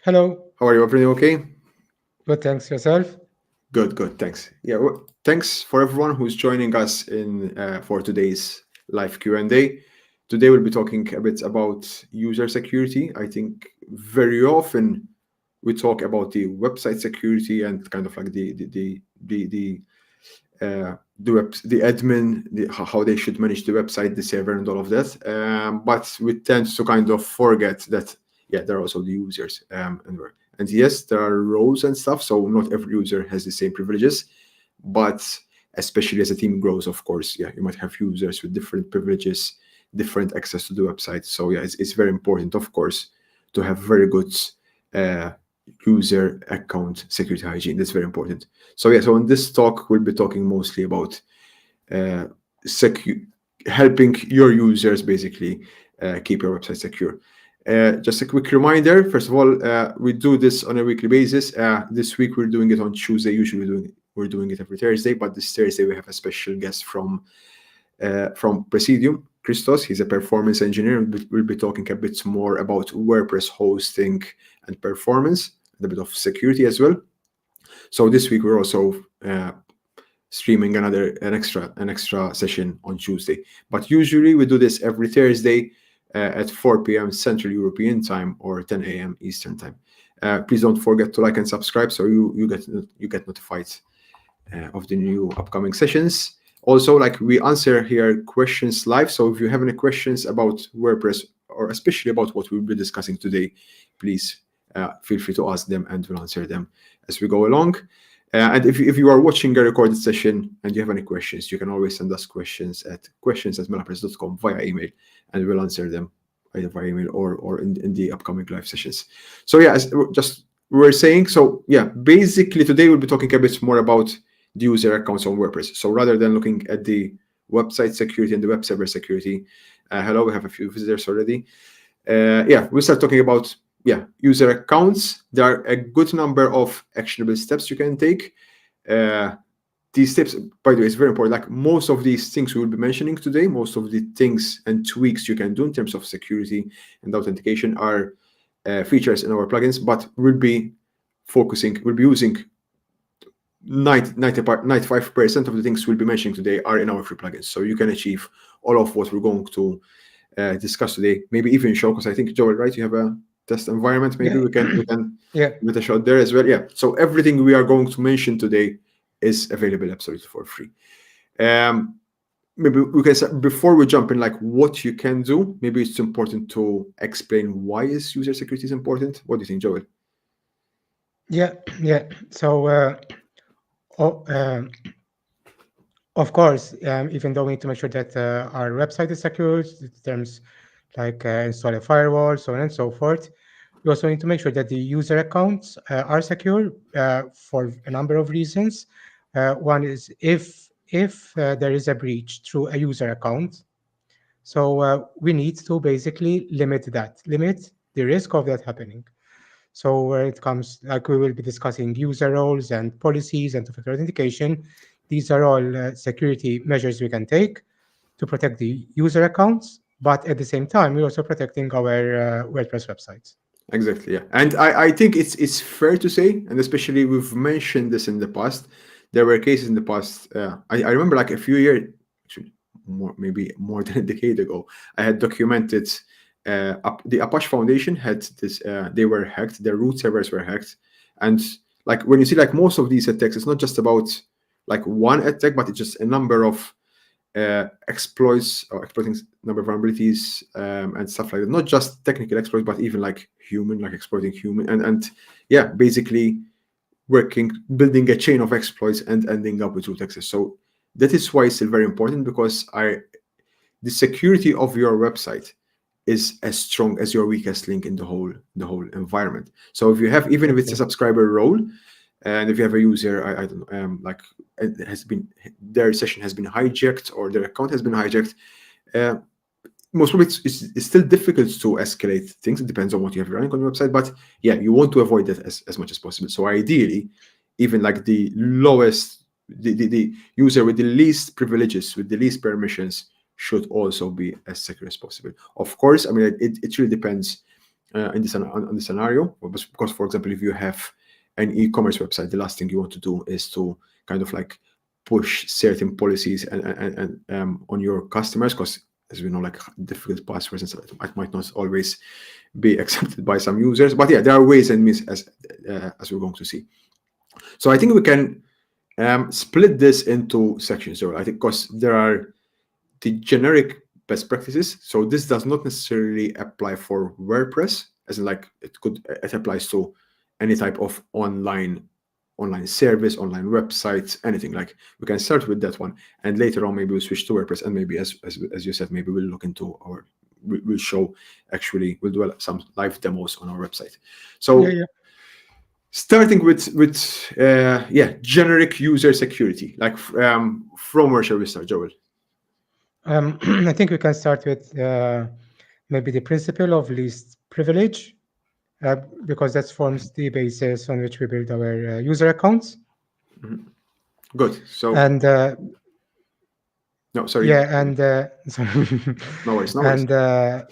Hello. How are you? Everything okay? Good, thanks yourself. Good, good. Thanks. Yeah, thanks for everyone who's joining us in for today's live Q&A. Today we'll be talking a bit about user security. I think very often we talk about the website security and kind of like the admin, how they should manage the website, the server, and all of that. But we tend to kind of forget that, yeah, there are also the users. And yes, there are roles and stuff, so not every user has the same privileges. But especially as a team grows, of course, yeah, you might have users with different privileges, different access to the website. So yeah, it's very important, of course, to have very good uh, user account security hygiene. That's very important. So yeah, so in this talk, we'll be talking mostly about uh, helping your users basically keep your website secure. Just a quick reminder, first of all, we do this on a weekly basis. This week we're doing it on Tuesday. Usually we're doing it every Thursday, but this Thursday we have a special guest from Presidium, Christos. He's a performance engineer. We'll be talking a bit more about WordPress hosting and performance, and a bit of security as well. So this week we're also streaming an extra session on Tuesday. But usually we do this every Thursday at 4 p.m. Central European time or 10 a.m. Eastern time. Please don't forget to like and subscribe so you get notified of the new upcoming sessions. Also, like we answer here questions live. So if you have any questions about WordPress or especially about what we'll be discussing today, please feel free to ask them and we'll answer them as we go along. And if you are watching a recorded session and you have any questions, you can always send us questions@melapress.com via email, and we'll answer them either via email or in the upcoming live sessions. So yeah, as just we were saying, so yeah, basically today we'll be talking a bit more about the user accounts on WordPress. So rather than looking at the website security and the web server security, hello, we have a few visitors already. Yeah, we'll start talking about user accounts. There are a good number of actionable steps you can take. These steps, by the way, is very important. Like most of these things we will be mentioning today, most of the things and tweaks you can do in terms of security and authentication are features in our plugins, but we'll be using 95% of the things we'll be mentioning today are in our free plugins. So you can achieve all of what we're going to discuss today, maybe even show, because I think, Joel, right, you have a test environment. Maybe Yeah, we can yeah, give it a shot there as well. Yeah. So everything we are going to mention today is available absolutely for free. Maybe we can start, before we jump in, like what you can do. Maybe it's important to explain why is user security is important. What do you think, Joel? yeah, yeah. So, o- um, of course, even though we need to make sure that our website is secure, in terms like install a firewall, so on and so forth, we also need to make sure that the user accounts are secure for a number of reasons. One is if there is a breach through a user account, so we need to basically limit the risk of that happening. So when it comes, like we will be discussing user roles and policies and two-factor authentication, these are all security measures we can take to protect the user accounts, but at the same time, we're also protecting our WordPress websites. Exactly, yeah. And I think it's fair to say, and especially we've mentioned this in the past, there were cases in the past. I remember like a few years, actually maybe more than a decade ago, I had documented the Apache Foundation had this. They were hacked. Their root servers were hacked, and like when you see like most of these attacks, it's not just about like one attack, but it's just a number of exploits or exploiting number of vulnerabilities and stuff like that. Not just technical exploits, but even like human, like exploiting human, and yeah, basically building a chain of exploits and ending up with root access. So that is why it's still very important, because the security of your website is as strong as your weakest link in the whole environment. So if you have, even if it's a Exactly. subscriber role, and if you have a user, I don't know, like it has been, their session has been hijacked or their account has been hijacked, uh, most probably it's still difficult to escalate things. It depends on what you have running on your website, but yeah, you want to avoid that as much as possible. So ideally, even like the user with the least privileges, with the least permissions, should also be as secure as possible. Of course, I mean it really depends in this on the scenario. Because, for example, if you have an e-commerce website, the last thing you want to do is to kind of like push certain policies and on your customers, because as we know, like difficult passwords and stuff, it might not always be accepted by some users. But yeah, there are ways and means as we're going to see. So I think we can split this into sections. So I think because there are the generic best practices. So this does not necessarily apply for WordPress, as in like it applies to any type of online service, online websites, anything. Like we can start with that one, and later on maybe we'll switch to WordPress, and maybe as you said, maybe we'll look into we'll show actually we'll do some live demos on our website. Yeah, So yeah. starting with generic user security, like from where shall we start, Joel? I think we can start with maybe the principle of least privilege, because that forms the basis on which we build our user accounts. Good. So And no, sorry, yeah, and sorry. no worries, no worries. And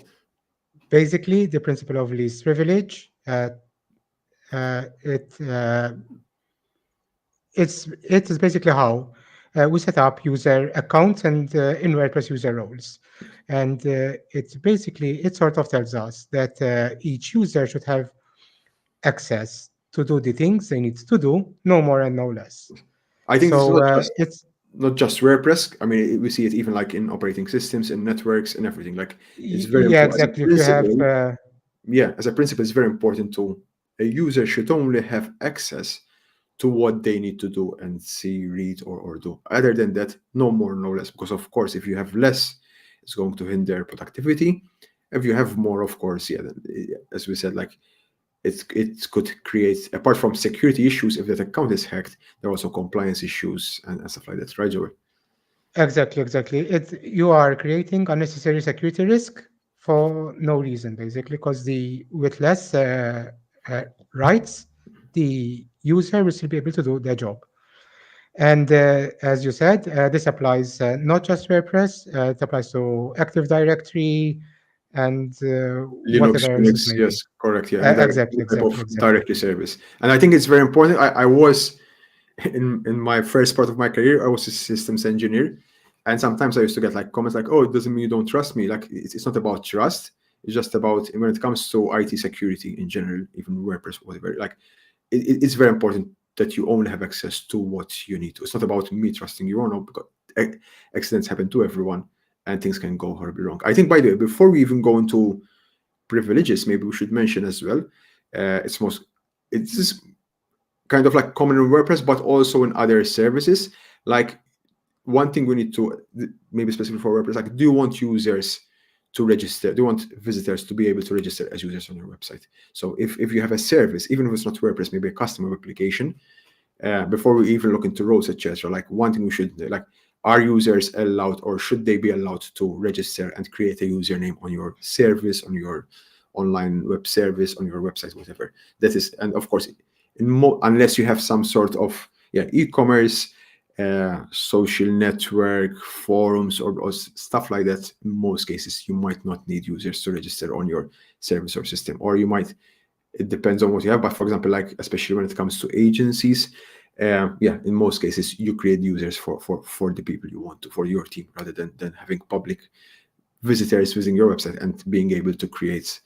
basically, the principle of least privilege, it it is basically how we set up user accounts and in WordPress user roles. And it sort of tells us that each user should have access to do the things they need to do, no more and no less. I think this is So it's not just WordPress. I mean, we see it even like in operating systems and networks and everything. Like it's very yeah, important as a exactly. If you have principle. Yeah, as a principle, it's very important to a user should only have access to what they need to do and see, read, or do. Other than that, no more, no less. Because of course, if you have less, it's going to hinder productivity. If you have more, of course, yeah. Then, as we said, like it could create, apart from security issues, if that account is hacked, there are also compliance issues and stuff like that, right, Joel? exactly, exactly. You are creating unnecessary security risk for no reason, basically, because the with less uh, rights, the user will still be able to do their job. And as you said, this applies not just WordPress, it applies to Active Directory and Linux, whatever else it Unix, may be. yes, correct, yeah, any Exactly, type exactly, of exactly. directory service. And I think it's very important. I was in my first part of my career, I was a systems engineer, and sometimes I used to get like comments like, "Oh, it doesn't mean you don't trust me." Like it's not about trust. It's just about when it comes to IT security in general, even WordPress, whatever. Like it's very important that you only have access to what you need to. It's not about me trusting you or not, because accidents happen to everyone and things can go horribly wrong. I think, by the way, before we even go into privileges, maybe we should mention as well. It's kind of like common in WordPress, but also in other services. Like one thing we need to maybe specifically for WordPress, like do you want users to register? Do you want visitors to be able to register as users on your website? So if you have a service, even if it's not WordPress, maybe a customer application, before we even look into roles, etc., like one thing we should like, are users allowed or should they be allowed to register and create a username on your service, on your online web service, on your website, whatever that is. And of course, unless you have some sort of e-commerce, social network, forums, or stuff like that, in most cases you might not need users to register on your service or system, or you might, it depends on what you have. But for example, like especially when it comes to agencies, in most cases you create users for the people you want to, for your team, rather than having public visitors visiting your website and being able to create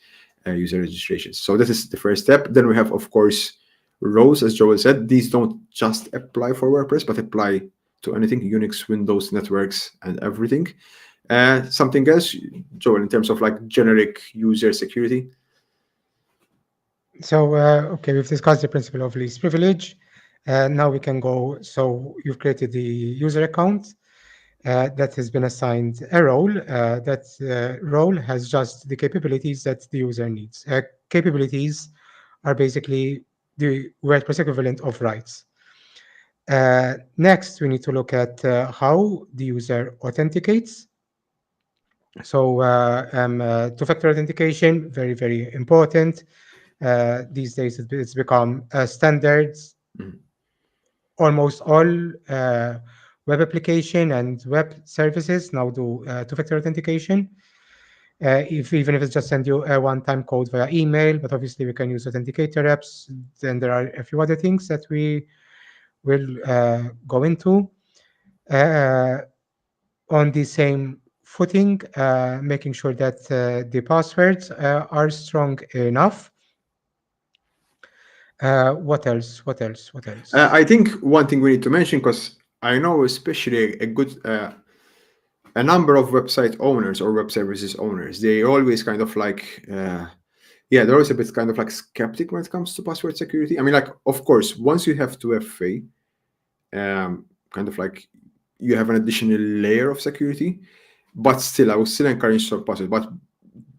user registrations. So this is the first step. Then we have, of course, roles, as Joel said. These don't just apply for WordPress, but apply to anything: Unix, Windows, networks, and everything. Something else, Joel, in terms of like generic user security? So, okay, we've discussed the principle of least privilege. Now we can go. So, you've created the user account that has been assigned a role. That role has just the capabilities that the user needs. Capabilities are basically the WordPress equivalent of rights. Next, we need to look at how the user authenticates. So, two-factor authentication, very, very important. These days, it's become a standard. Mhm. Almost all web application and web services now do two-factor authentication. if even if it's just send you a one-time code via email, but obviously we can use authenticator apps. Then there are a few other things that we will go into. Uh, on the same footing, making sure that the passwords are strong enough. What else? What else? What else? I think one thing we need to mention, because I know especially a number of website owners or web services owners, they always kind of like yeah, they're always a bit kind of like skeptic when it comes to password security. I mean, like, of course, once you have 2FA, kind of like you have an additional layer of security, but still, I would still encourage strong passwords. But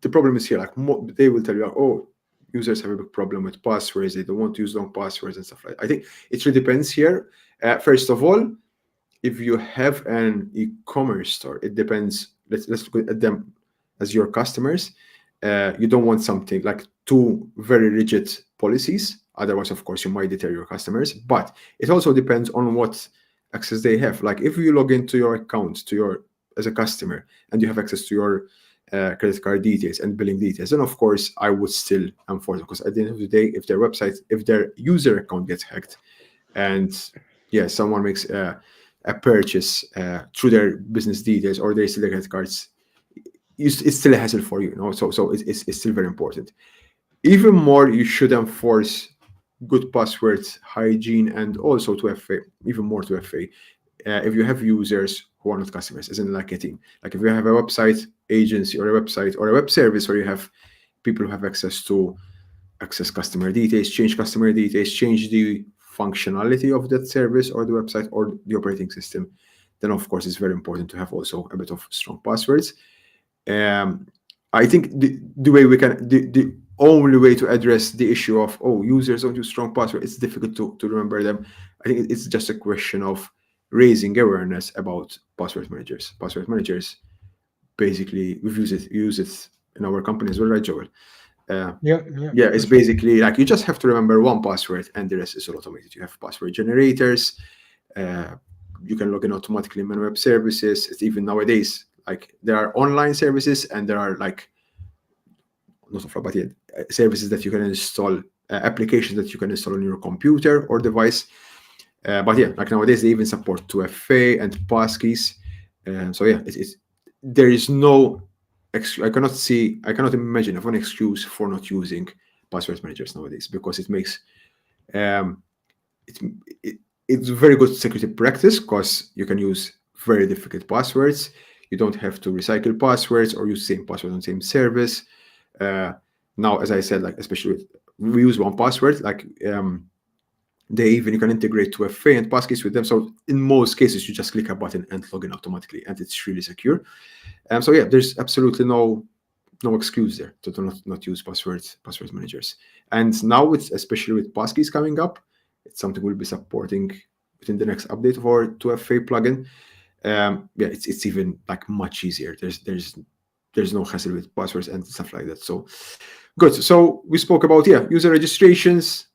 the problem is here, like, they will tell you, like, oh, users have a big problem with passwords, they don't want to use long passwords and stuff like that. I think it really depends here. First of all, if you have an e-commerce store, it depends. Let's look at them as your customers. You don't want something like two very rigid policies. Otherwise, of course, you might deter your customers. But it also depends on what access they have. Like if you log into your account as a customer and you have access to your credit card details and billing details, then of course I would still enforce it, because at the end of the day, if their user account gets hacked, and yeah, someone makes a purchase through their business details or they steal their credit cards, it's still a hassle for you, you know. So it's still very important. Even more, you should enforce good password hygiene and also 2FA, even more 2FA. If you have users who are not customers, as in like a team, like if you have a website agency or a website or a web service where you have people who have access to access customer details, change customer details, change the functionality of that service or the website or the operating system, then of course it's very important to have also a bit of strong passwords. I think the way we can the only way to address the issue of users don't use strong passwords, it's difficult to remember them. I think it's just a question of raising awareness about password managers. Password managers, basically, we use it in our company as well, right, Joel? Yeah, yeah, Yeah, for it's sure. basically like you just have to remember one password and the rest is all automated. You have password generators. Uh, you can log in automatically in many web services. It's even nowadays, like there are online services and there are like not offline, but yeah, services that you can install, applications that you can install on your computer or device. But yeah, like nowadays they even support 2FA and passkeys. So yeah, there is no. I cannot imagine of an excuse for not using password managers nowadays, because it makes um, it, it it's very good security practice, because you can use very difficult passwords. You don't have to recycle passwords or use same password on the same service. Uh, Now, as I said, like especially we use one password, like you can integrate 2FA and passkeys with them. So in most cases, you just click a button and log in automatically, and it's really secure. So yeah, there's absolutely no excuse there to not use password managers. And now especially with passkeys coming up, it's something we'll be supporting within the next update of our 2FA plugin. Yeah, it's even like much easier. There's no hassle with passwords and stuff like that. So good. So we spoke about user registrations,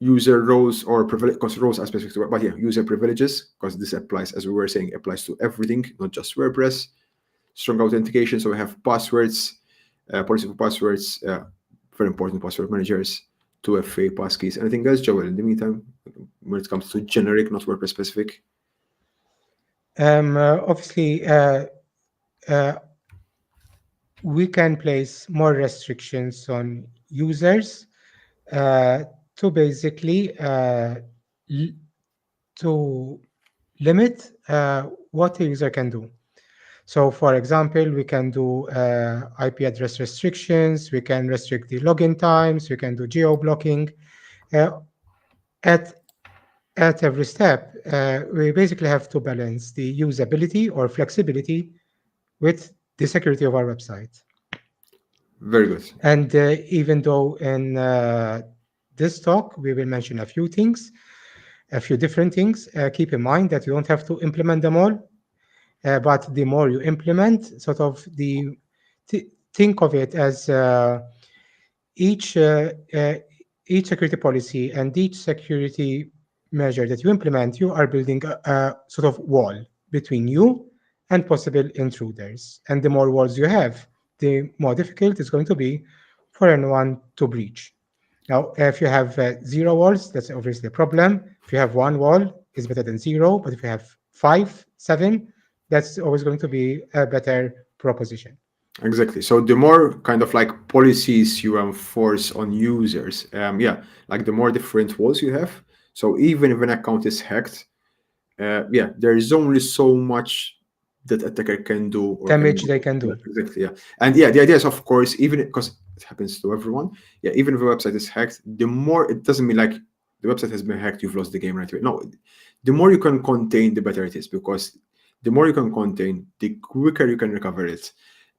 user roles or privilege, because roles are specific to, but yeah, user privileges, because this applies, as we were saying, applies to everything, not just WordPress. Strong authentication. So we have passwords, policy for passwords, very important password managers, 2FA passkeys. Anything else, Joel? In the meantime, when it comes to generic, not WordPress specific. Obviously, uh, we can place more restrictions on users uh, to basically l- to limit what a user can do. So, for example, we can do IP address restrictions, we can restrict the login times, we can do geo blocking. Uh, at at every step, we basically have to balance the usability or flexibility with the security of our website. Very good. And even though in this talk we will mention a few things, a few different things, keep in mind that you don't have to implement them all. But the more you implement, sort of think of it as each uh, uh, each security policy and each security measure that you implement, you are building a sort of wall between you and possible intruders. And the more walls you have, the more difficult it's going to be for anyone to breach. Now, if you have zero walls, that's obviously a problem. If you have one wall, it's better than zero. But if you have five, seven, that's always going to be a better proposition. Exactly. So the more kind of like policies you enforce on users, yeah, like the more different walls you have. So even if an account is hacked, yeah, there is only so much that attacker can do or can Damage do. they can Yeah, do. exactly. Yeah, and yeah, the idea is, of course, even because it happens to everyone. Yeah, even if a website is hacked, the more it doesn't mean like the website has been hacked, you've lost the game right away. No, the more you can contain, the better it is, because the more you can contain, the quicker you can recover it,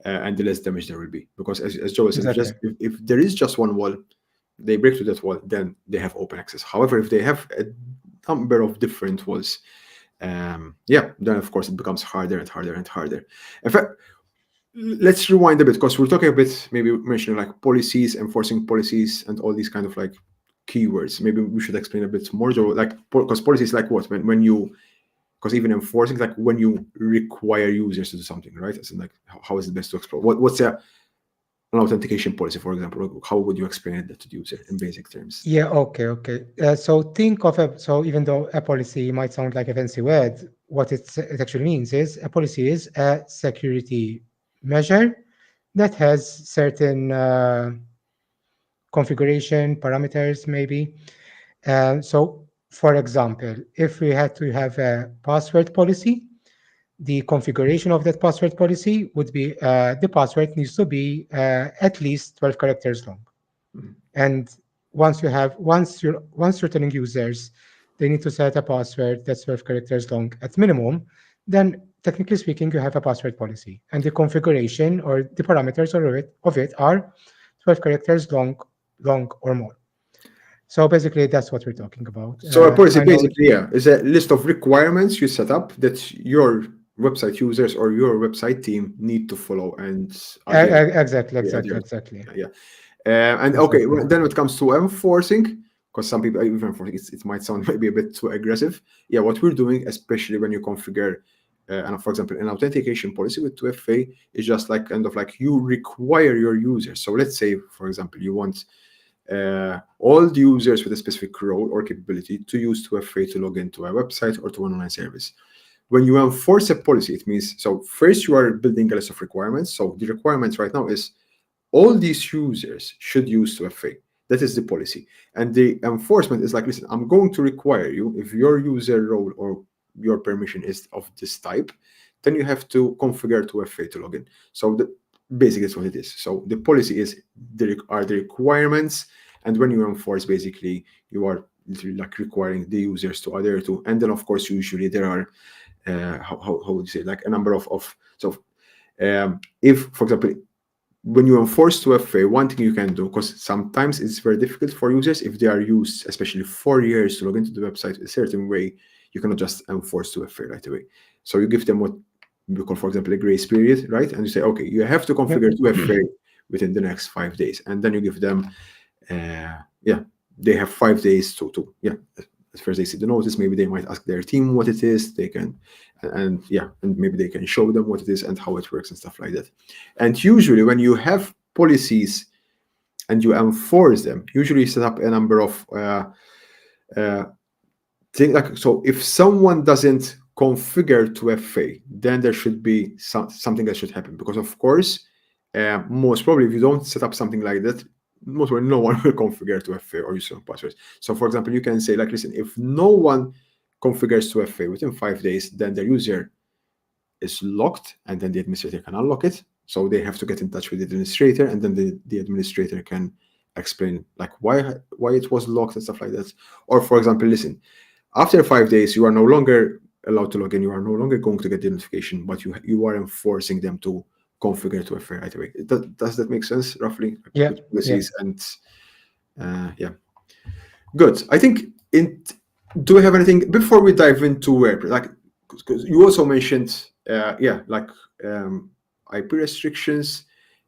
and the less damage there will be. Because as Joe said, Exactly. if there is just one wall, they break to that wall, then they have open access. However, if they have a number of different walls, yeah, then of course it becomes harder and harder and harder. In fact, let's rewind a bit, because we're talking a bit, maybe mentioning like policies, enforcing policies, and all these kind of like keywords. Maybe we should explain a bit more, Joe. Like, because policies like what? When you, because even enforcing, like when you require users to do something, right? As in like, how is it best to explore? What's an authentication policy, for example? How would you explain it to the user in basic terms? Yeah, okay, okay. So think of so even though a policy might sound like a fancy word, what it actually means is a policy is a security measure that has certain configuration parameters, maybe. So, for example, if we had to have a password policy, the configuration of that password policy would be the password needs to be at least 12 characters long. Mhm. And once you're telling users they need to set a password that's 12 characters long at minimum, then technically speaking, you have a password policy. And the configuration or the parameters of it are 12 characters long or more. So basically, that's what we're talking about. So a policy I know, basically, yeah, is a list of requirements you set up that your website users or your website team need to follow and adhere. exactly, Yeah, exactly, adhere. exactly. Yeah. And okay, Exactly. then when it comes to enforcing, because some people even enforcing, it might sound maybe a bit too aggressive. Yeah, what we're doing, especially when you configure, and for example, an authentication policy with 2FA is just like kind of like you require your users. So let's say, for example, you want all the users with a specific role or capability to use 2FA to log into a website or to an online service. When you enforce a policy, it means, so first you are building a list of requirements. So the requirements right now is all these users should use 2FA. That is the policy. And the enforcement is like, listen, I'm going to require you, if your user role or your permission is of this type, then you have to configure 2FA to log in. So basically that's what it is. So the policy is are the requirements, and when you enforce, basically you are literally like requiring the users to adhere to. And then of course usually there are how would you say, like a number of so if, for example, when you enforce 2FA, one thing you can do, because sometimes it's very difficult for users if they are used, especially for years, to log into the website a certain way, you cannot just enforce 2FA right away. So you give them what we call, for example, a grace period, right? And you say, okay, you have to Yep. configure 2FA within the next 5 days, and then you give them, yeah, they have 5 days to yeah. At first they see the notice, maybe they might ask their team what it is. They can, and yeah, and maybe they can show them what it is and how it works and stuff like that. And usually, when you have policies and you enforce them, usually you set up a number of uh, things. Like, so, if someone doesn't configure 2FA, then there should be something that should happen. Because of course, most probably, if you don't set up something like that, most probably no one will configure 2FA or use some passwords. So, for example, you can say like, listen, if no one configures 2FA within 5 days, then the user is locked, and then the administrator can unlock it. So they have to get in touch with the administrator, and then the administrator can explain like why it was locked and stuff like that. Or, for example, listen, after 5 days, you are no longer allowed to log in. You are no longer going to get the notification, but you are enforcing them to configure to a fair right away. Does that make sense, roughly, Yeah, with yeah. policies and yeah, good. I think in. Do we have anything before we dive into WordPress? Like, because you also mentioned, yeah, like IP restrictions,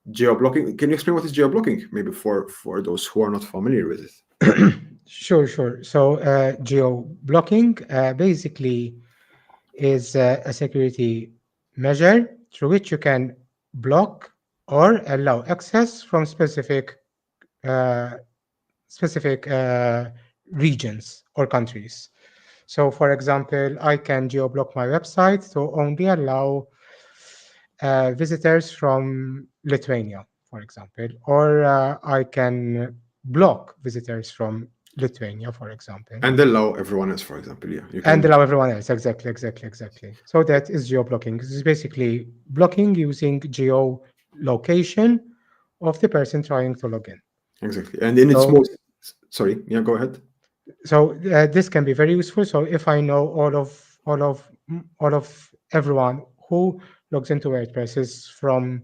geo blocking. Can you explain what is geo blocking, maybe for those who are not familiar with it? Sure, sure. So geo blocking basically is a security measure through which you can block or allow access from uh, specific regions or countries. So, for example, I can geo-block my website to only allow visitors from Lithuania, for example, or I can block visitors from Lithuania, for example, And allow everyone else, for example. Yeah, you and can. allow everyone else. Exactly, exactly, exactly. So that is geo-blocking. This is basically blocking using geolocation of the person trying to log in. Exactly. And in its So most, sorry, yeah, go ahead. this can be very useful. So if I know all of everyone who logs into WordPress is from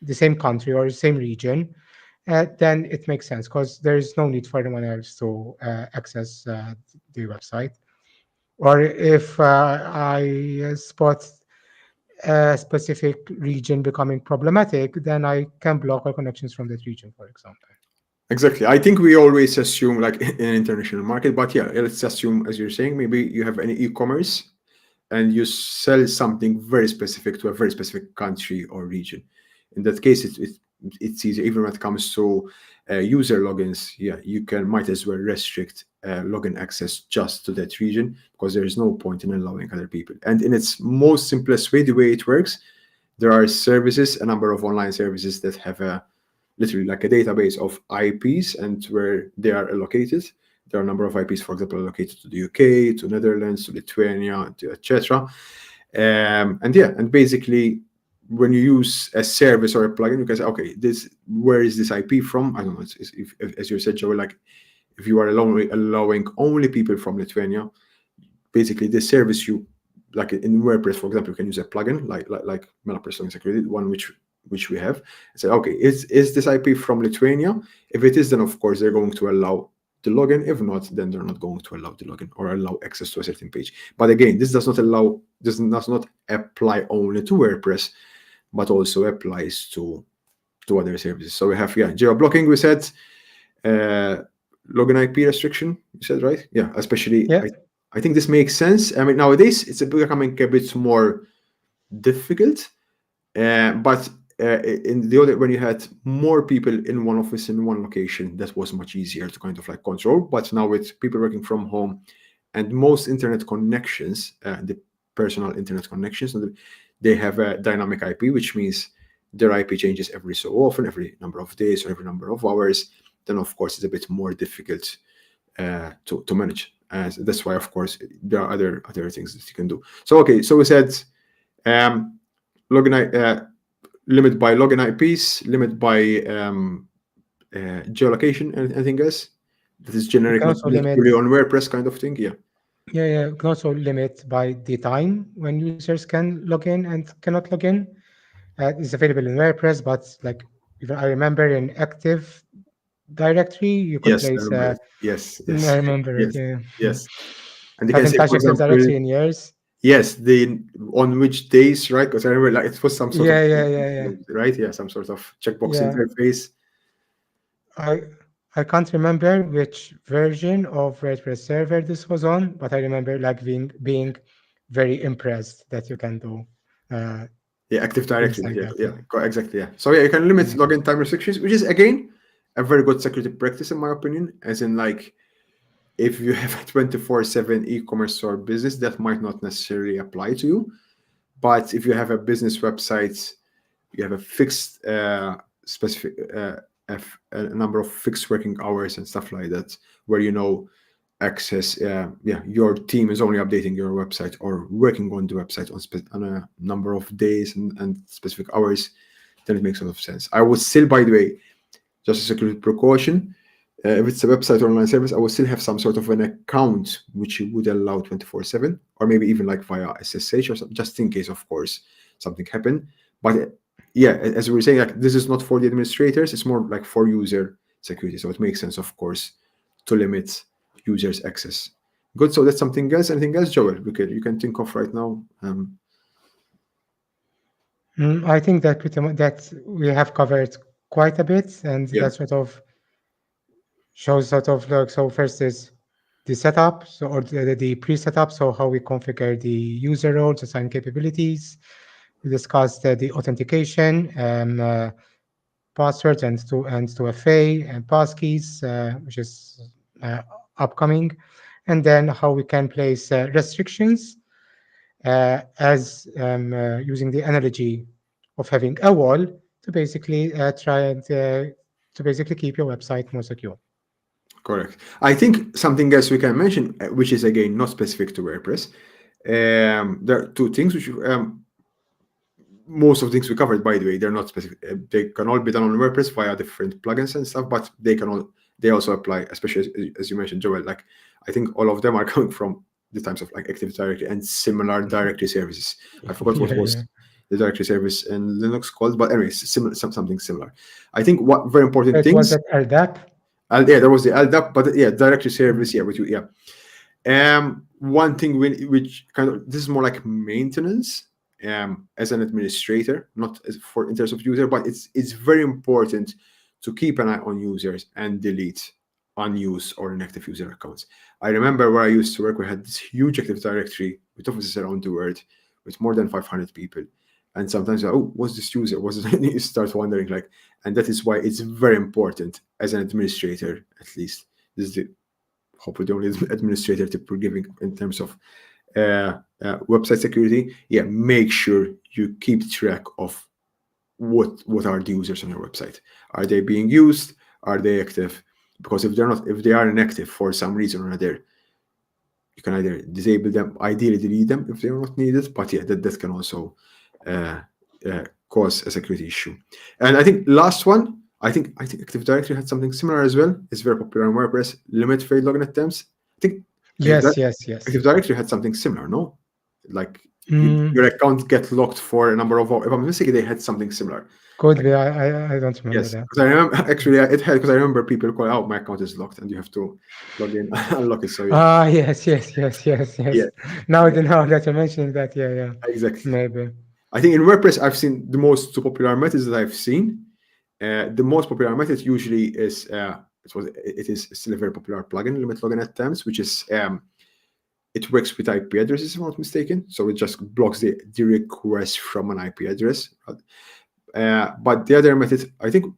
the same country or the same region, then it makes sense because there is no need for anyone else to access the website. Or if I spot a specific region becoming problematic, then I can block all connections from that region, for example. Exactly. I think we always assume like in an international market, but yeah, let's assume, as you're saying, maybe you have any e-commerce and you sell something very specific to a very specific country or region. In that case, it's easy. Even when it comes to user logins, yeah, you can might as well restrict login access just to that region because there is no point in allowing other people. And in its most simplest way, the way it works, there are services, a number of online services that have a literally like a database of IPs and where they are allocated. There are a number of IPs, for example, allocated to the UK, to Netherlands, to Lithuania, to etc. And yeah, and basically, when you use a service or a plugin, you can say, okay, this where is this IP from? I don't know. If, as you said, Joe, like if you are allowing only people from Lithuania, basically the service you like in WordPress, for example, you can use a plugin like Melapress Login Security, one which we have. And say, okay, is this IP from Lithuania? If it is, then of course they're going to allow the login. If not, then they're not going to allow the login or allow access to a certain page. But again, this does not apply only to WordPress, but also applies to other services. So we have geo blocking. We said uh, login IP restriction. You said right? Yeah, especially Yeah. I think this makes sense. I mean, nowadays it's becoming a bit more difficult, but in the other, when you had more people in one office in one location, that was much easier to kind of like control. But now with people working from home and most internet connections, the personal internet connections, they have a dynamic IP, which means their IP changes every so often, every number of days or every number of hours. Then of course it's a bit more difficult to manage. That's why, of course, there are other things that you can do. So okay, so we said um, login limit by login IPs, limit by geolocation, and anything else that is You generic, can not also necessarily limit, on WordPress kind of thing. Yeah. yeah, you can also limit by the time when users can log in and cannot log in. It's available in WordPress, but like even I remember in Active Directory, you could Yes, I place. remember it. Yes, I yes, remember it. yes, Yeah. yes. And you can Haven't say, touched for Active example, Directory in years. yes, the on which days, right? Because I remember like it was some sort of Yeah, yeah, yeah, yeah, right, yeah, some sort of checkbox yeah. interface. I I can't remember which version of WordPress server this was on, but I remember like being very impressed that you can do uh, Yeah, Active things Directory. like Yeah, that. yeah, exactly. Yeah. So yeah, you can limit Yeah. login time restrictions, which is again a very good security practice in my opinion. As in, like, if you have a 24/7 e-commerce or business, that might not necessarily apply to you. But if you have a business website, you have a fixed specific a number of fixed working hours and stuff like that, where access your team is only updating your website or working on the website on a number of days and specific hours, then it makes a lot of sense. I would still, by the way, just a security precaution, if it's a website or online service, I would still have some sort of an account which you would allow 24/7, or maybe even like via SSH or something, just in case, of course, something happened. But yeah, as we were saying, like, this is not for the administrators, it's more like for user security. So it makes sense, of course, to limit users' access. Good. So that's something else. Anything else, Joel? You can think of right now. I think that pretty much that we have covered quite a bit, and Yeah. that sort of shows sort of like so first is the setup, so or the pre-setup, so how we configure the user roles, assign capabilities. We discussed the authentication, passwords and 2FA and passkeys, which is uh, upcoming, and then how we can place restrictions as using the analogy of having a wall to basically try and to basically keep your website more secure. Correct. I think something else we can mention, which is again not specific to WordPress. There are two things which most of the things we covered, by the way, they're not specific. They can all be done on WordPress via different plugins and stuff, but they also apply, especially as you mentioned, Joel. Like I think all of them are coming from the types of like Active Directory and similar directory services. I forgot what Yeah, was yeah. the directory service in Linux called, but anyways, something similar. I think what very important It was things. at LDAP. Yeah, there was the LDAP, but yeah, directory service. Yeah, with you. Yeah. One thing which kind of this is more like maintenance as an administrator, not as for in terms of user, but it's very important to keep an eye on users and delete unused or inactive user accounts. I remember where I used to work, we had this huge Active Directory with offices around the world with more than 500 people. And sometimes, oh, what's this user? What's this? You start wondering, like, and that is why it's very important as an administrator, at least. This is the hopefully the only administrator tip we're giving in terms of website security. Yeah, make sure you keep track of what are the users on your website. Are they being used? Are they active? Because if they are inactive for some reason or another, you can either disable them, ideally delete them if they are not needed. But yeah, that can also cause a security issue. And I think last one, I think Active Directory had something similar as well. It's very popular on WordPress. Limit failed login attempts. I think Yes, yes, yes. Active Directory had something similar, no? Like Mm, your account get locked for a number of hours. If I'm mistaken, they had something similar. could Like, be. I don't remember yes, that. because I remember actually it had because I remember people call out my account is locked and you have to log in unlock it. So yeah, Ah, yes, yes, yes, yes, yeah, yes. Now that you're mentioning that, yeah, yeah, exactly. maybe. I think in WordPress I've seen the most two popular methods that I've seen. The most popular method usually is it is still a very popular plugin, limit login attempts, which is it works with IP addresses, if I'm not mistaken. So it just blocks the request from an IP address. But the other method, I think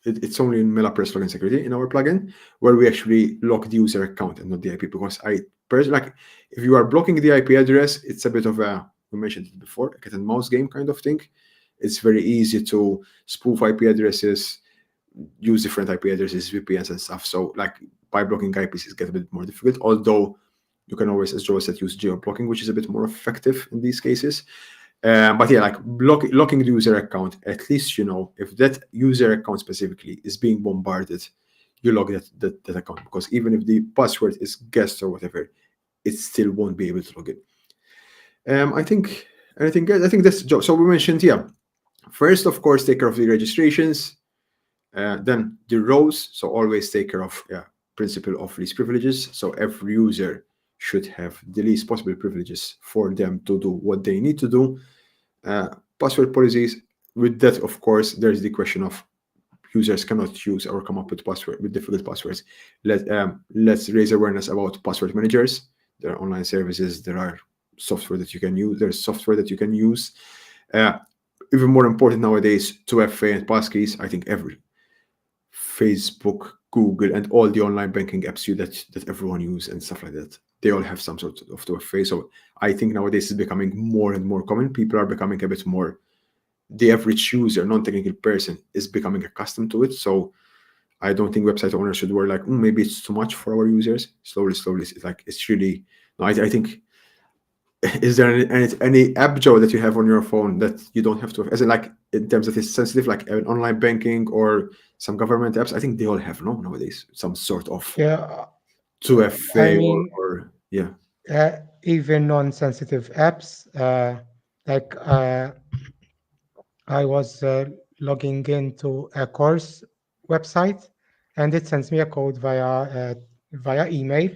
it's only in Melapress login security in our plugin where we actually lock the user account and not the IP. Because I personally, like, if you are blocking the IP address, it's a bit of a, we mentioned it before, a cat and mouse game kind of thing. It's very easy to spoof IP addresses, use different IP addresses, VPNs and stuff. So like by blocking IPs, it gets a bit more difficult. Although you can always, as Joe said, use geo blocking, which is a bit more effective in these cases. But yeah, like locking the user account, at least you know if that user account specifically is being bombarded, you log that account, because even if the password is guessed or whatever, it still won't be able to log in. I think anything else? I think that's Joe. So we mentioned, yeah, first, of course, take care of the registrations, then the roles. So always take care of principle of least privileges. So every user should have the least possible privileges for them to do what they need to do. Password policies. With that, of course, there's the question of users cannot use or come up with difficult passwords. Let's raise awareness about password managers. There are online services. There are software that you can use. There's software that you can use. Even more important nowadays, 2FA and passkeys. I think every Facebook, Google, and all the online banking apps that everyone uses and stuff like that, they all have some sort of 2FA. So I think nowadays it's becoming more and more common. People are becoming a bit more, the average user, non-technical person, is becoming accustomed to it. So I don't think website owners should worry like, maybe it's too much for our users. Slowly, it's like, it's really, no, I think, is there any app, Joe, that you have on your phone that you don't have to have, as in like in terms of it's sensitive, like an online banking or some government apps? I think they all have nowadays some sort of Yeah, I 2FA mean, or yeah, even non-sensitive apps, like I was logging into a course website, and it sends me a code via email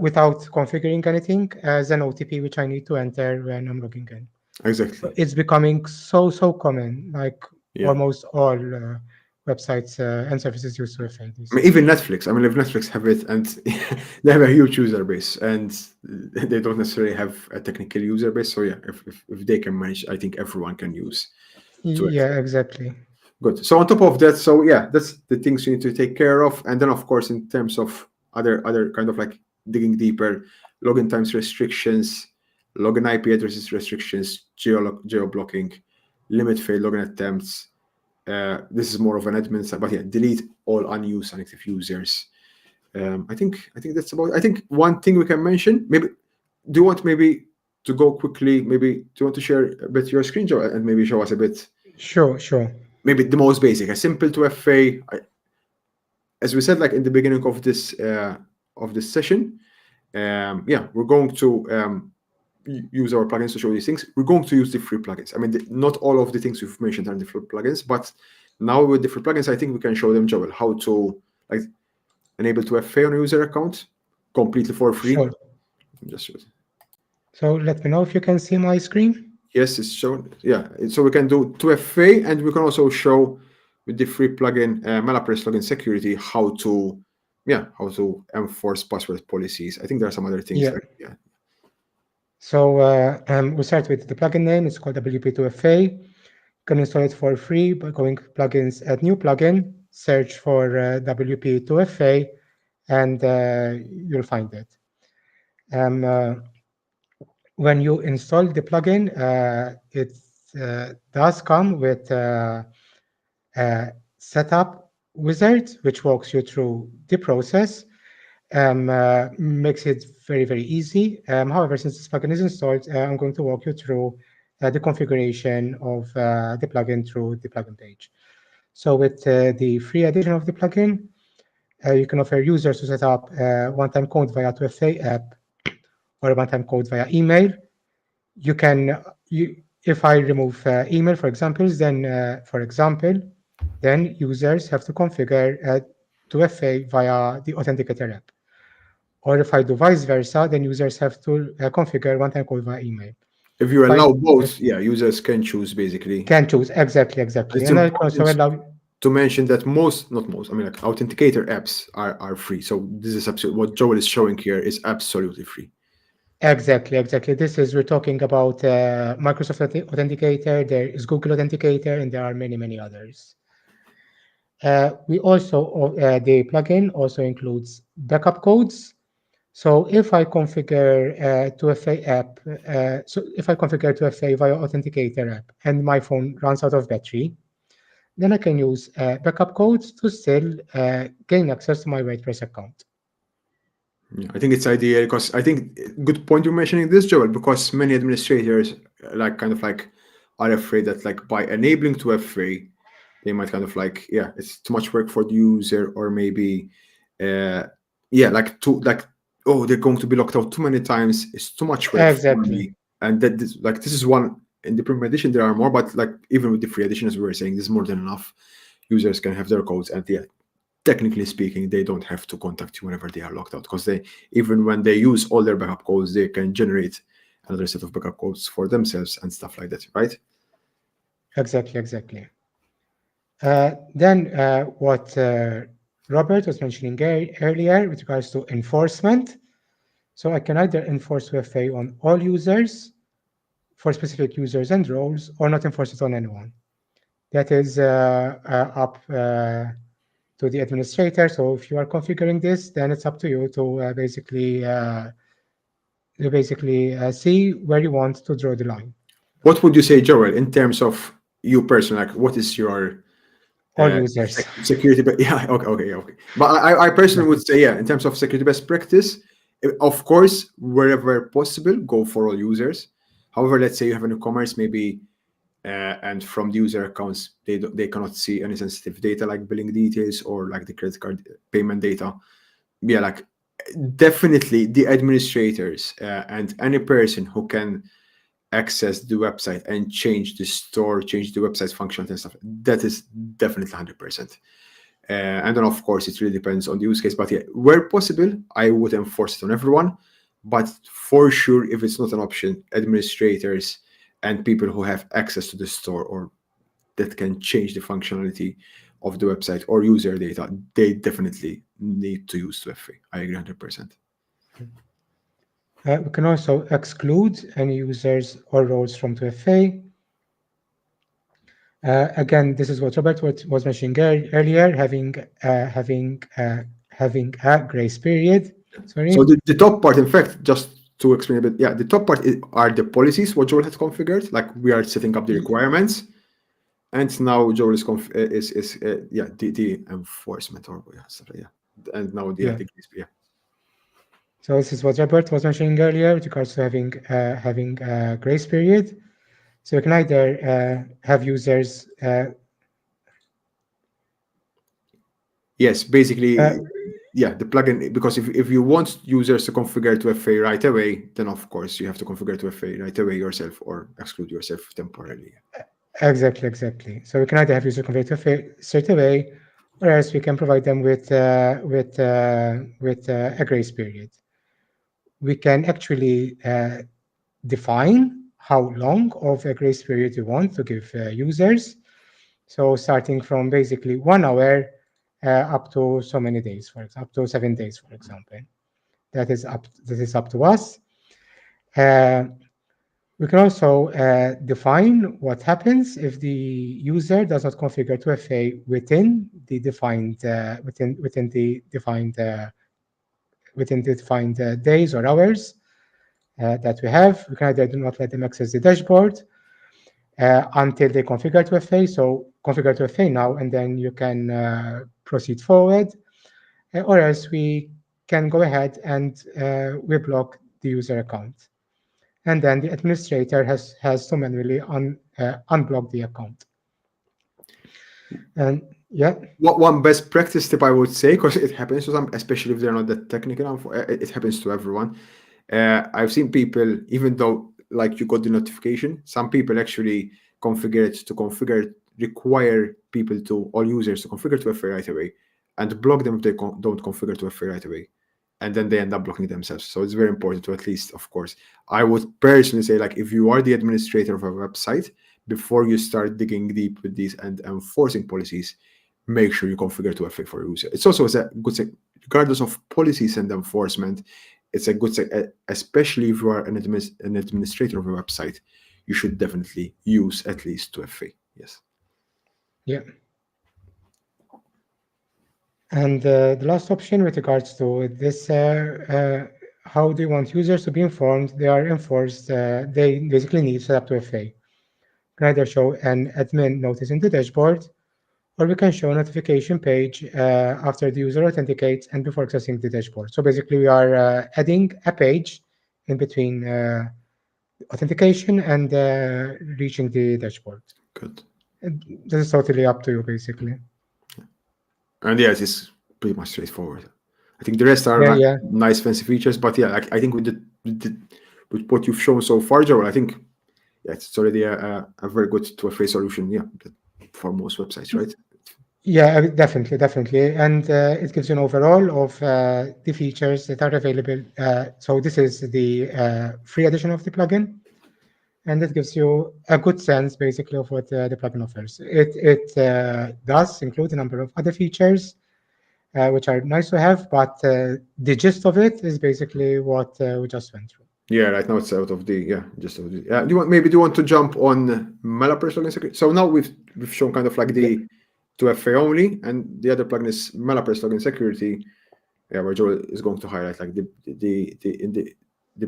without configuring anything as an OTP, which I need to enter when I'm logging in. exactly, It's becoming so common. Like yeah. almost all websites and services use 2FA these I mean, days. even Netflix. I mean, if Netflix have it and they have a huge user base and they don't necessarily have a technical user base. So yeah, if they can manage, I think everyone can use to Yeah, exactly. Good. So on top of that, so yeah, that's the things you need to take care of. And then of course, in terms of other kind of like digging deeper, login times restrictions, login IP addresses restrictions, geo blocking, limit failed login attempts. This is more of an admin side, but yeah, delete all unused unactive users. I think that's about. I think one thing we can mention. Maybe do you want maybe to go quickly? Maybe do you want to share a bit your screen, Joe, and maybe show us a bit Sure, sure. maybe the most basic, a simple 2FA. As we said, like in the beginning of this session, yeah, we're going to use our plugins to show these things. We're going to use the free plugins. I mean, not all of the things we've mentioned are the free plugins, but now with the free plugins, I think we can show them, Joel, how to like enable 2FA on a user account completely for free. Sure. Just show it. So let me know if you can see my screen. Yes, it's shown. Yeah, so we can do 2FA, and we can also show with the free plugin Melapress login security how to enforce password policies. I think there are some other things Yeah. like yeah. So we start with the plugin name. It's called WP2FA. You can install it for free by going plugins, add new plugin, search for WP2FA, and you'll find it. Um, uh, when you install the plugin, it does come with a setup wizard, which walks you through the process, makes it very, very easy. However, since this plugin is installed, I'm going to walk you through the configuration of the plugin through the plugin page. So with the free edition of the plugin, you can offer users to set up a one-time code via 2FA app or a one-time code via email. You can, if I remove email, for example, then users have to configure 2FA via the Authenticator app. Or if I do vice versa, then users have to configure one-time code via email. If you If I allow both, yeah, users can choose basically. can choose exactly, exactly, It's and I can also important allow to mention that not most, I mean, like authenticator apps are free. So this is absolutely what Joel is showing here is absolutely free. exactly, exactly. This is we're talking about Microsoft Authenticator. There is Google Authenticator, and there are many, many others. We also the plugin also includes backup codes. So if I configure 2FA app, so if I configure 2FA via Authenticator app and my phone runs out of battery, then I can use backup codes to still gain access to my WordPress account. Yeah, I think it's ideal because I think good point you're mentioning this, Joel, because many administrators like kind of like are afraid that like by enabling 2FA, they might kind of like yeah, it's too much work for the user, or maybe yeah, like too like oh they're going to be locked out too many times. It's too much work for Exactly, me, and that this is one in the premium edition there are more, but like even with the free edition, as we were saying, this is more than enough. Users can have their codes, and yeah, technically speaking, they don't have to contact you whenever they are locked out because they even when they use all their backup codes, they can generate another set of backup codes for themselves and stuff like that, right? exactly, exactly. Then what Robert was mentioning earlier with regards to enforcement. So I can either enforce WFA on all users for specific users and roles, or not enforce it on anyone. That is up to the administrator. So if you are configuring this, then it's up to you to basically see where you want to draw the line. What would you say, Joel, in terms of you personally? Like, what is your All users. security? But yeah, okay. But I Yeah, personally would say, yeah, in terms of security best practice, of course, wherever possible, go for all users. However, let's say you have an e-commerce, maybe, and from the user accounts, they cannot see any sensitive data like billing details or like the credit card payment data. Yeah, like definitely the administrators and any person who can access the website and change the store, change the website's functionality and stuff. That is definitely 100%. And then, of course, it really depends on the use case. But yeah, where possible, I would enforce it on everyone. But for sure, if it's not an option, administrators and people who have access to the store or that can change the functionality of the website or user data, they definitely need to use 2FA. I agree 100%. we can also exclude any users or roles from 2FA. Again, this is what Robert was mentioning earlier, having a grace period. So Sorry. the top part, in fact, just to explain a bit, yeah, the top part are the policies what Joel has configured. Like we are setting up the requirements, and now Joel is yeah the enforcement or yeah, stuff like, yeah, and now Yeah. the yeah. So this is what Robert was mentioning earlier with regards to having a grace period. So you can either have users. Yes, basically, yeah, the plugin, because if you want users to configure to FA right away, then of course you have to configure to FA right away yourself or exclude yourself temporarily. Exactly. So we can either have user configure to straight away, or else we can provide them with a grace period. We can actually define how long of a grace period you want to give users. So starting from basically 1 hour up to so many days, for example, up to 7 days, for example. That is up to us. Uh, we can also define what happens if the user does not configure 2FA within the defined days or hours that we have. We can either do not let them access the dashboard until they configure 2FA. So configure 2FA now, and then you can proceed forward, or else we can go ahead and we block the user account. And then the administrator has to manually unblock the account. And yeah, What one best practice tip I would say, because it happens to some, especially if they're not that technical, it happens to everyone. I've seen people, even though like you got the notification, some people actually require people to all users to configure to FA right away, and block them if they don't configure to FA right away, and then they end up blocking themselves. So it's very important to, at least, of course, I would personally say, like, if you are the administrator of a website, before you start digging deep with these and enforcing policies, make sure you configure to FA for your user. It's also a good thing, regardless of policies and enforcement. It's a good thing, especially if you are an administrator of a website. You should definitely use at least 2FA. Yes. yeah. And the last option with regards to this, how do you want users to be informed? They are enforced. They basically need to set up 2FA. We can either show an admin notice in the dashboard, or we can show a notification page after the user authenticates and before accessing the dashboard. So basically, we are adding a page in between authentication and reaching the dashboard. Good. And this is totally up to you, basically. And yes, it's pretty much straightforward. I think the rest are Yeah. nice fancy features, but yeah, I think with what you've shown so far, Joel, I think yeah, it's already a very good 2FA solution. Yeah, for most websites, right? Yeah, definitely. And it gives you an overall of the features that are available. So this is the free edition of the plugin, and it gives you a good sense, basically, of what the plugin offers. It does include a number of other features, which are nice to have, but the gist of it is basically what we just went through. Yeah, right now it's out of the just of the yeah. Do you want to jump on Melapress plugin security? So now we've shown kind of like the 2FA only, and the other plugin is Melapress plugin security. Yeah, where Joel is going to highlight like the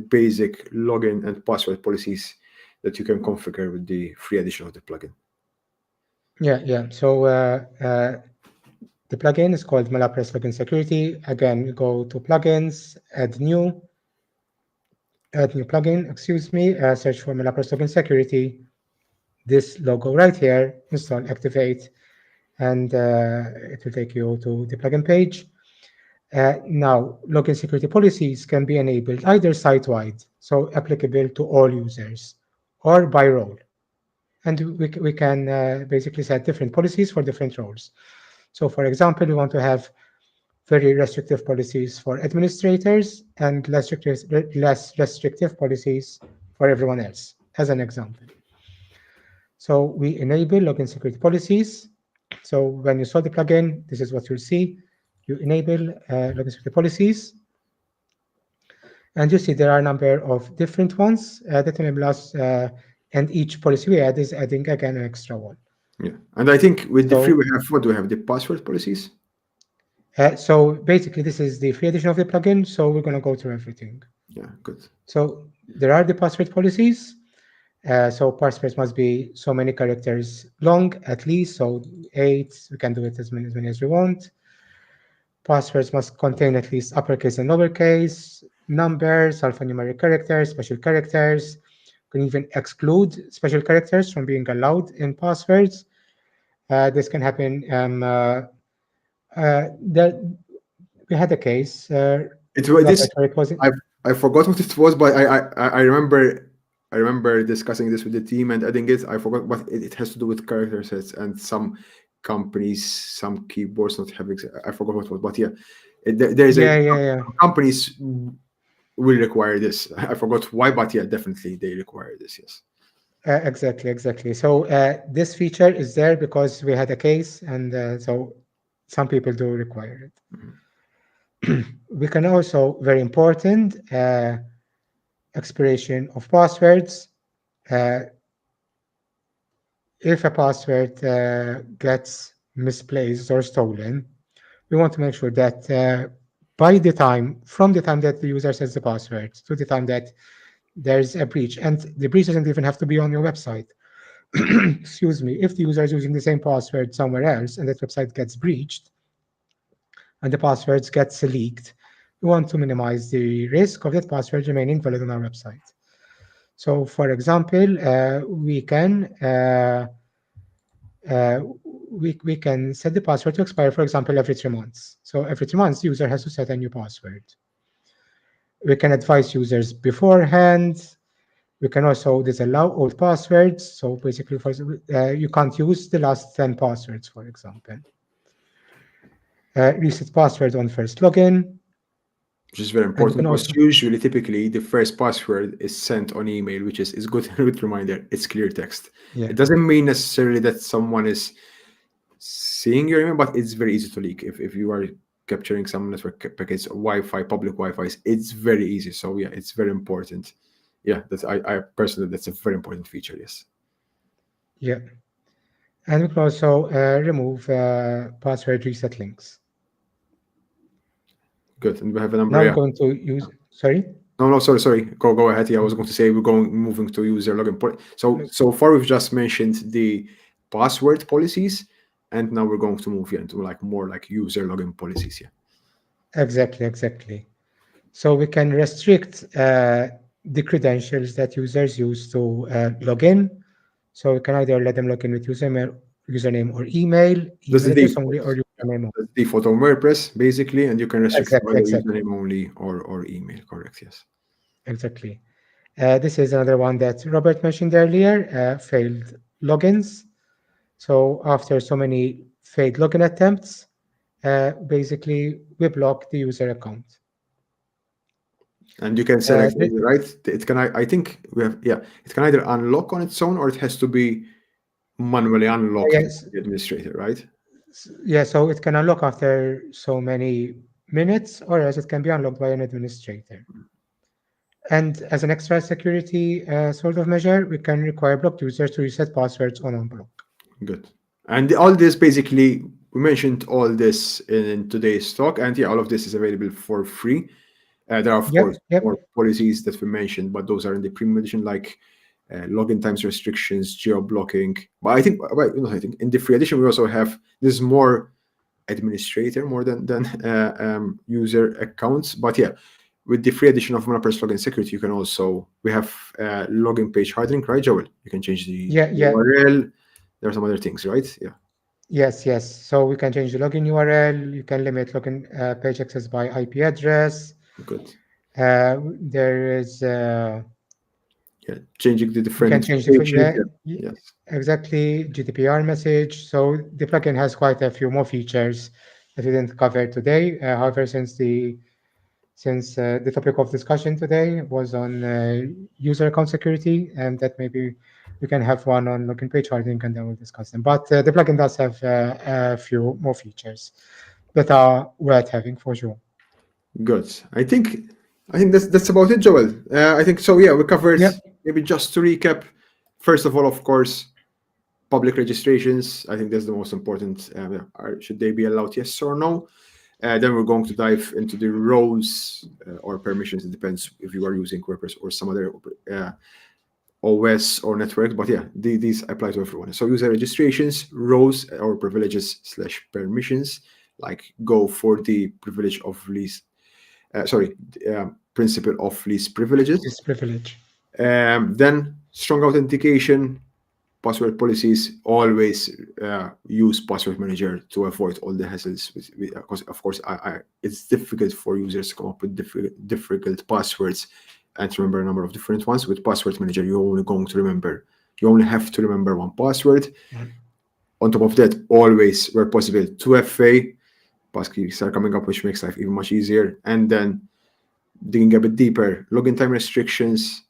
basic login and password policies that you can configure with the free edition of the plugin. Yeah. So the plugin is called Melapress Plugin Security. Again, you go to plugins, add new plugin, search for Melapress Plugin Security. This logo right here, install, activate, and it will take you to the plugin page. Now, login security policies can be enabled either site-wide, so applicable to all users, or by role. And we can basically set different policies for different roles. So, for example, we want to have very restrictive policies for administrators and less restrictive policies for everyone else, as an example. So we enable login security policies. So when you install the plugin, this is what you'll see. You enable login security policies. And you see there are a number of different ones that enable us, and each policy we add is adding again an extra one. Yeah. And I think with the free, So, we have what do we have? The password policies? so basically, this is the free edition of the plugin. So we're going to go through everything. Yeah, good. So there are the password policies. So passwords must be so many characters long, at least. So 8. We can do it as many as we want. Passwords must contain at least uppercase and lowercase, numbers, alphanumeric characters, special characters. Can even exclude special characters from being allowed in passwords. This can happen. There, we had a case, It was this. Robert, where it was. I forgot what it was, but I remember discussing this with the team and adding it. I forgot, but it has to do with character sets and some companies, some keyboards not having. I forgot what it was, but yeah, there is a Yeah, yeah, yeah. companies will require this. I forgot why, but yeah, definitely they require this. Yes. Exactly, exactly. So this feature is there because we had a case, and so some people do require it. Mhm. We can also, very important, expiration of passwords. Uh, if a password gets misplaced or stolen, we want to make sure that from the time that the user sets the password to the time that there's a breach, and the breach doesn't even have to be on your website. Excuse me, if the user is using the same password somewhere else and that website gets breached and the passwords gets leaked, we want to minimize the risk of that password remaining valid on our website. So, for example, uh, we can set the password to expire, for example, every 3 months. So every 3 months, the user has to set a new password. We can advise users beforehand. We can also disallow old passwords. So basically, you can't use the last 10 passwords, for example. Reset password on first login. Which is very And we important can because also, usually, typically, the first password is sent on email, which is good. Good reminder. It's clear text. yeah, It doesn't mean necessarily that someone is seeing your email, but it's very easy to leak. If you are capturing some network packets, Wi-Fi, public Wi-Fi's, it's very easy. So yeah, it's very important. Yeah, I personally, that's a very important feature. Yes. yeah. And we can also remove password reset links. Good. And we have a number. Now we're Yeah. going to use, sorry? No, no, sorry. Go ahead. Yeah, I was going to say we're moving to user login. So far we've just mentioned the password policies, and now we're going to move into like more like user login policies. Yeah. Exactly, exactly. So we can restrict the credentials that users use to log in. So we can either let them log in with username or That's email the address default. only, or Yeah. username only. That's the default on WordPress basically, and you can restrict to Exactly, either exactly, username only or email. Correct. Yes. exactly. This is another one that Robert mentioned earlier, failed logins. So after so many failed login attempts, basically we block the user account. And you can Uh, select the- right. It can. I think we have. Yeah. It can either unlock on its own or it has to be manually unlocked by yes, the administrator. Right. yeah, so it can unlock after so many minutes, or else it can be unlocked by an administrator. And as an extra security sort of measure, we can require blocked users to reset passwords on unblock. Good. And all this basically, we mentioned all this in today's talk, and yeah, all of this is available for free. There are, of course, Yep, yep, more policies that we mentioned, but those are in the premium edition, like login times restrictions, geo blocking. But I think, well, I think in the free edition, we also have this is more administrator more than user accounts. But yeah, with the free edition of Melapress login security, you can also we have login page hardening, right, Joel? You can change the yeah, yeah, URL. There are some other things, right? Yeah, yes, yes. So we can change the login URL. You can limit login page access by IP address. good. There is Yeah, changing the we can different change pages. Yeah, yes, exactly GDPR message. So the plugin has quite a few more features that we didn't cover today. However, since the topic of discussion today was on user account security, and that maybe we can have one on login page hardening, and then we'll discuss them. But the plugin does have a few more features that are worth having for sure. good. I think that's about it, Joel. I think so. Yeah, we covered Yep. maybe just to recap. First of all, of course, Public registrations, I think that's the most important. Should they be allowed, yes or no? Then we're going to dive into the roles or permissions. It depends if you are using WordPress or some other OS or network. But yeah, these apply to everyone. So user registrations, roles or privileges / permissions, like go for the privilege of least, principle of least privileges. This privilege. Then strong authentication, password policies. Always use password manager to avoid all the hassles. Because of course, it's difficult for users to come up with difficult passwords and to remember a number of different ones. With password manager, you only have to remember one password. On top of that, always, where possible, 2FA passkeys are coming up, which makes life even much easier. And then digging a bit deeper, login time restrictions,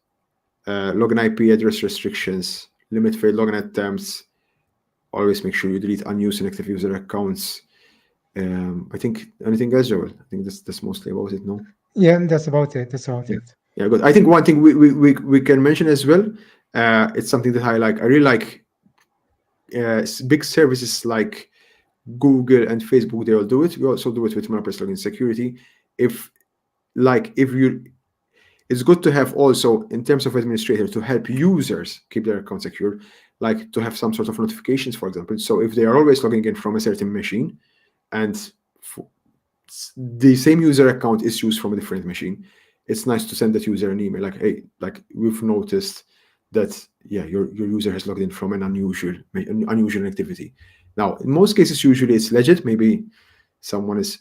login IP address restrictions, limit failed login attempts. Always make sure you delete unused inactive user accounts. I think anything else, Joel? I think that's mostly about it, no? Yeah, that's about it. That's about it. Yeah, good. I think one thing we can mention as well, it's something that I like. I really like big services like Google and Facebook. They all do it. We also do it with Melapress login security. If you, it's good to have also in terms of administrator to help users keep their account secure, like to have some sort of notifications, for example. So if they are always logging in from a certain machine and the same user account is used from a different machine, it's nice to send that user an email like, hey, like we've noticed that, yeah, your user has logged in from an unusual activity. Now, in most cases, usually it's legit. Maybe someone is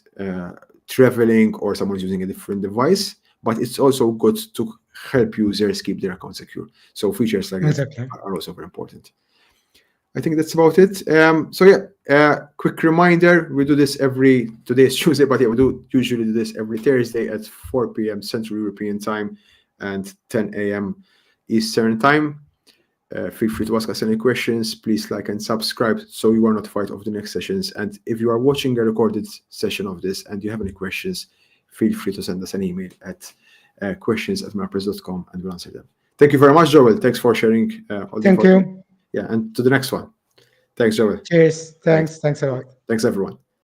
traveling or someone is using a different device, but it's also good to help users keep their account secure. So features like that are also very important. I think that's about it. So yeah, quick reminder, we do this today is Tuesday, but yeah, we do usually do this every Thursday at 4 p.m. Central European time and 10 a.m. Eastern time. Feel free to ask us any questions. Please like and subscribe so you are notified of the next sessions. And if you are watching a recorded session of this and you have any questions, feel free to send us an email at questions@melapress.com and we'll answer them. Thank you very much, Joel. Thanks for sharing all the Thank you. Yeah, and to the next one. Thanks, Joel. Cheers. Thanks a lot. Thanks, everyone.